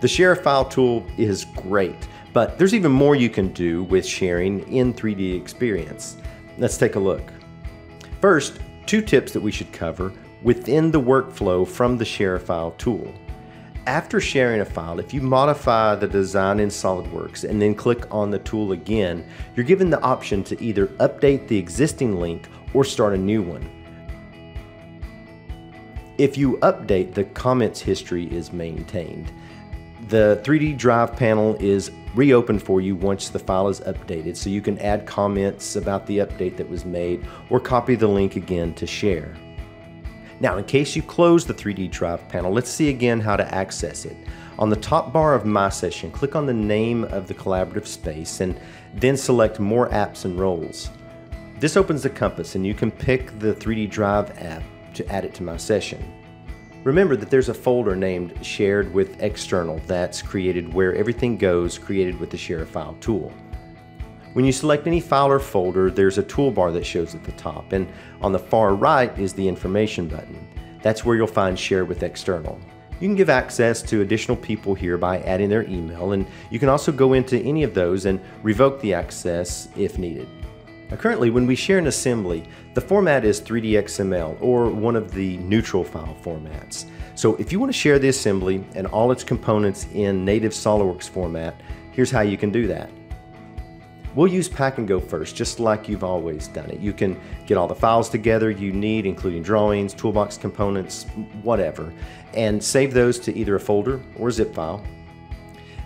The Share a File tool is great, but there's even more you can do with sharing in 3DEXPERIENCE. Let's take a look. First, two tips that we should cover within the workflow from the Share a File tool. After sharing a file, if you modify the design in SOLIDWORKS and then click on the tool again, you're given the option to either update the existing link or start a new one. If you update, the comments history is maintained. The 3D Drive panel is reopened for you once the file is updated, so you can add comments about the update that was made or copy the link again to share. Now, in case you close the 3D Drive panel, let's see again how to access it. On the top bar of My Session, click on the name of the collaborative space and then select More Apps and Roles. This opens the compass and you can pick the 3D Drive app to add it to My Session. Remember that there's a folder named Shared with External that's created where everything goes created with the Share a File tool. When you select any file or folder, there's a toolbar that shows at the top, and on the far right is the information button. That's where you'll find Share with External. You can give access to additional people here by adding their email, and you can also go into any of those and revoke the access if needed. Now, currently, when we share an assembly, the format is 3DXML or one of the neutral file formats. So if you want to share the assembly and all its components in native SOLIDWORKS format, here's how you can do that. We'll use Pack and Go first, just like you've always done it. You can get all the files together you need, including drawings, toolbox components, whatever, and save those to either a folder or a zip file.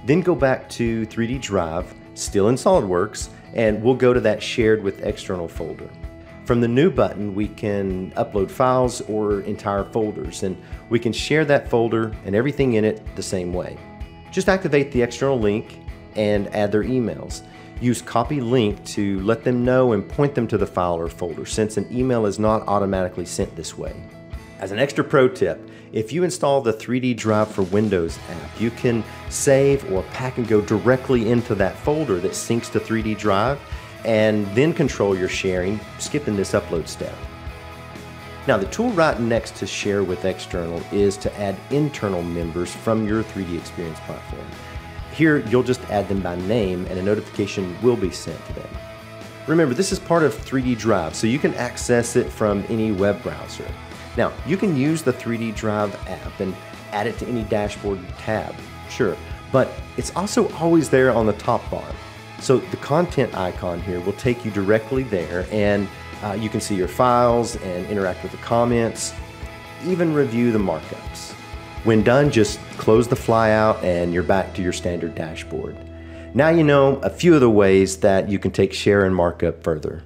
Then go back to 3D Drive, still in SOLIDWORKS, and we'll go to that Shared with External folder. From the New button, we can upload files or entire folders, and we can share that folder and everything in it the same way. Just activate the external link and add their emails. Use Copy Link to let them know and point them to the file or folder, since an email is not automatically sent this way. As an extra pro tip, if you install the 3D Drive for Windows app, you can save or Pack and Go directly into that folder that syncs to 3D Drive and then control your sharing, skipping this upload step. Now, the tool right next to Share with External is to add internal members from your 3DEXPERIENCE platform. Here, you'll just add them by name and a notification will be sent to them. Remember, this is part of 3D Drive, so you can access it from any web browser. Now, you can use the 3D Drive app and add it to any dashboard tab, sure, but it's also always there on the top bar. So the content icon here will take you directly there, and you can see your files and interact with the comments, even review the markups. When done, just close the flyout and you're back to your standard dashboard. Now you know a few of the ways that you can take Share and Markup further.